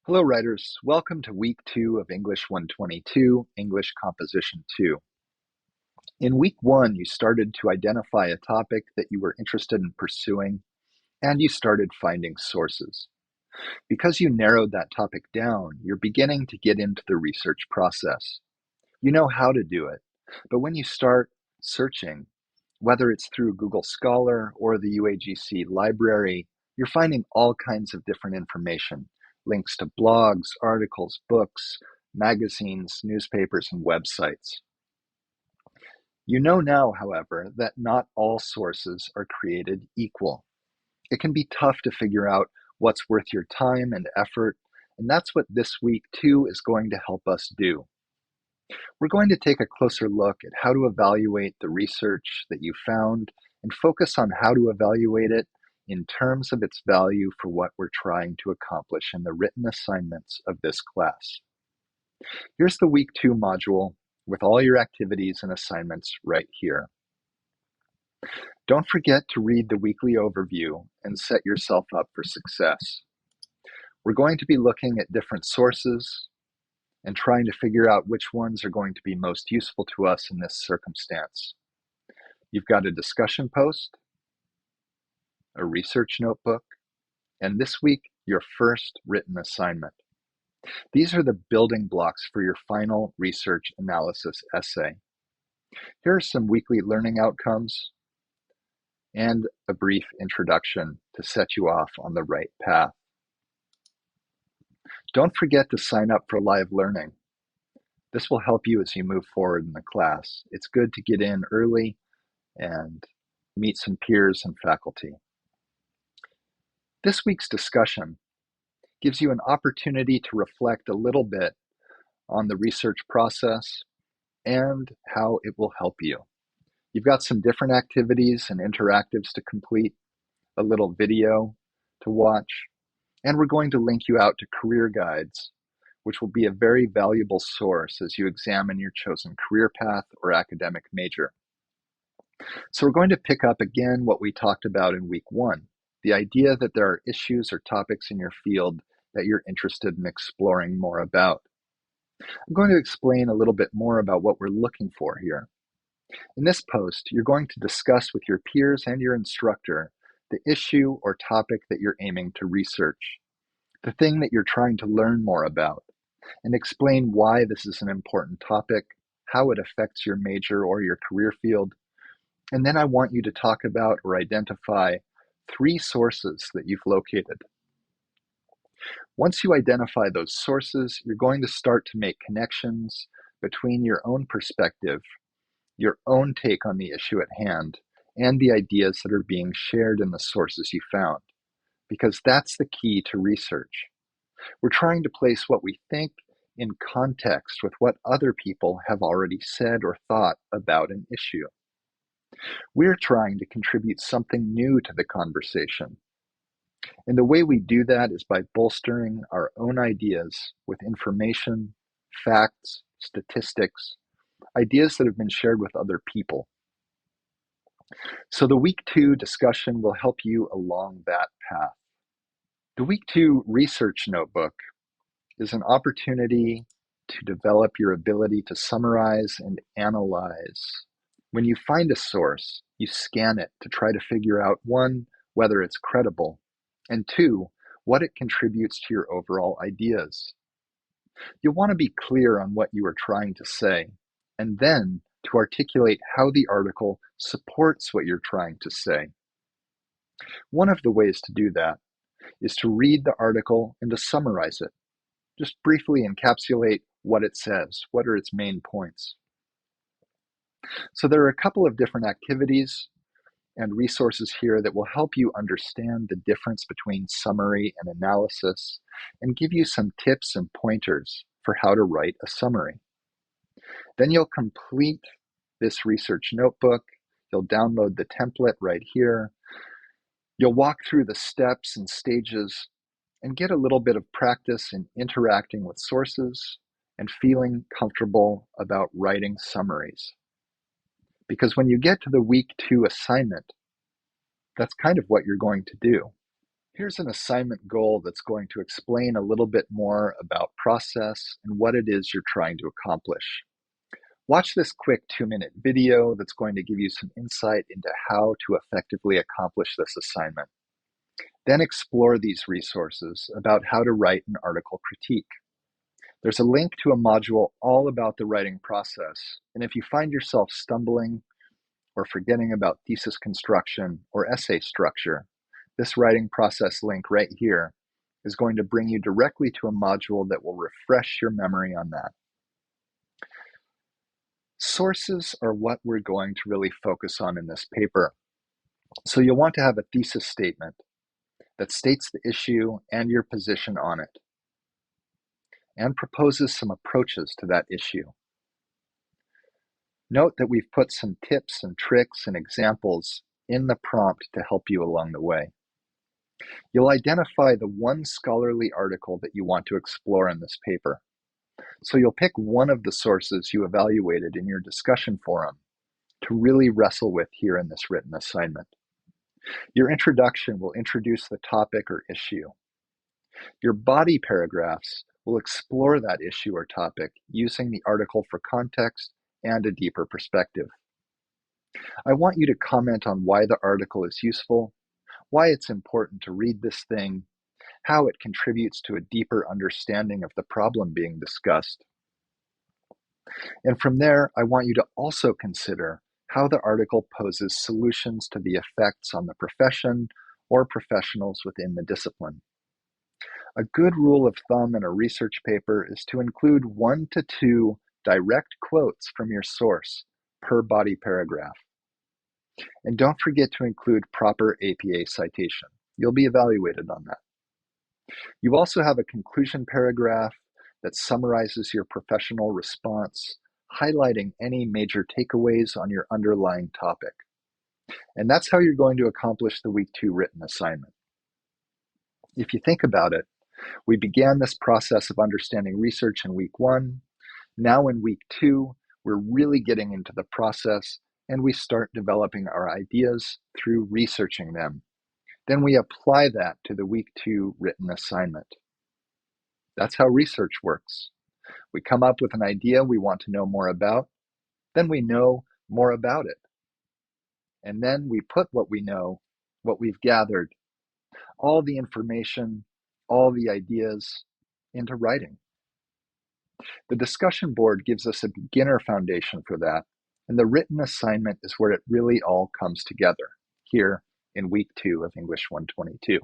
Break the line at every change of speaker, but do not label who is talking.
Hello, writers. Welcome to week 2 of English 122, English Composition 2. In week 1, you started to identify a topic that you were interested in pursuing, and you started finding sources. Because you narrowed that topic down, you're beginning to get into the research process. You know how to do it, but when you start searching, whether it's through Google Scholar or the UAGC library, you're finding all kinds of different information, links to blogs, articles, books, magazines, newspapers, and websites. You know now, however, that not all sources are created equal. It can be tough to figure out what's worth your time and effort, and that's what this week, too, is going to help us do. We're going to take a closer look at how to evaluate the research that you found and focus on how to evaluate it in terms of its value for what we're trying to accomplish in the written assignments of this class. Here's the week 2 module with all your activities and assignments right here. Don't forget to read the weekly overview and set yourself up for success. We're going to be looking at different sources and trying to figure out which ones are going to be most useful to us in this circumstance. You've got a discussion post, a research notebook, and this week, your first written assignment. These are the building blocks for your final research analysis essay. Here are some weekly learning outcomes and a brief introduction to set you off on the right path. Don't forget to sign up for live learning. This will help you as you move forward in the class. It's good to get in early and meet some peers and faculty. This week's discussion gives you an opportunity to reflect a little bit on the research process and how it will help you. You've got some different activities and interactives to complete, a little video to watch, and we're going to link you out to career guides, which will be a very valuable source as you examine your chosen career path or academic major. So we're going to pick up again what we talked about in week 1, the idea that there are issues or topics in your field that you're interested in exploring more about. I'm going to explain a little bit more about what we're looking for here. In this post, you're going to discuss with your peers and your instructor the issue or topic that you're aiming to research, the thing that you're trying to learn more about, and explain why this is an important topic, how it affects your major or your career field. And then I want you to talk about or identify 3 sources that you've located. Once you identify those sources, you're going to start to make connections between your own perspective, your own take on the issue at hand, and the ideas that are being shared in the sources you found, because that's the key to research. We're trying to place what we think in context with what other people have already said or thought about an issue. We're trying to contribute something new to the conversation. And the way we do that is by bolstering our own ideas with information, facts, statistics, ideas that have been shared with other people. So the week 2 discussion will help you along that path. The week 2 research notebook is an opportunity to develop your ability to summarize and analyze. When you find a source, you scan it to try to figure out 1, whether it's credible, and 2, what it contributes to your overall ideas. You'll want to be clear on what you are trying to say, and then to articulate how the article supports what you're trying to say. One of the ways to do that is to read the article and to summarize it. Just briefly encapsulate what it says. What are its main points? So there are a couple of different activities and resources here that will help you understand the difference between summary and analysis and give you some tips and pointers for how to write a summary. Then you'll complete this research notebook. You'll download the template right here. You'll walk through the steps and stages and get a little bit of practice in interacting with sources and feeling comfortable about writing summaries. Because when you get to the week 2 assignment, that's kind of what you're going to do. Here's an assignment goal that's going to explain a little bit more about process and what it is you're trying to accomplish. Watch this quick 2-minute video that's going to give you some insight into how to effectively accomplish this assignment. Then explore these resources about how to write an article critique. There's a link to a module all about the writing process, and if you find yourself stumbling or forgetting about thesis construction or essay structure, this writing process link right here is going to bring you directly to a module that will refresh your memory on that. Sources are what we're going to really focus on in this paper. So you'll want to have a thesis statement that states the issue and your position on it, and proposes some approaches to that issue. Note that we've put some tips and tricks and examples in the prompt to help you along the way. You'll identify the one scholarly article that you want to explore in this paper. So you'll pick one of the sources you evaluated in your discussion forum to really wrestle with here in this written assignment. Your introduction will introduce the topic or issue. Your body paragraphs will explore that issue or topic using the article for context and a deeper perspective. I want you to comment on why the article is useful, why it's important to read this thing, how it contributes to a deeper understanding of the problem being discussed. And from there, I want you to also consider how the article poses solutions to the effects on the profession or professionals within the discipline. A good rule of thumb in a research paper is to include 1 to 2 direct quotes from your source per body paragraph. And don't forget to include proper APA citation. You'll be evaluated on that. You also have a conclusion paragraph that summarizes your professional response, highlighting any major takeaways on your underlying topic. And that's how you're going to accomplish the week 2 written assignment. If you think about it, we began this process of understanding research in week 1. Now in week 2, we're really getting into the process and we start developing our ideas through researching them. Then we apply that to the week 2 written assignment. That's how research works. We come up with an idea we want to know more about, then we know more about it. And then we put what we know, what we've gathered, all the information, all the ideas into writing. The discussion board gives us a beginner foundation for that, and the written assignment is where it really all comes together, here in week 2 of English 122.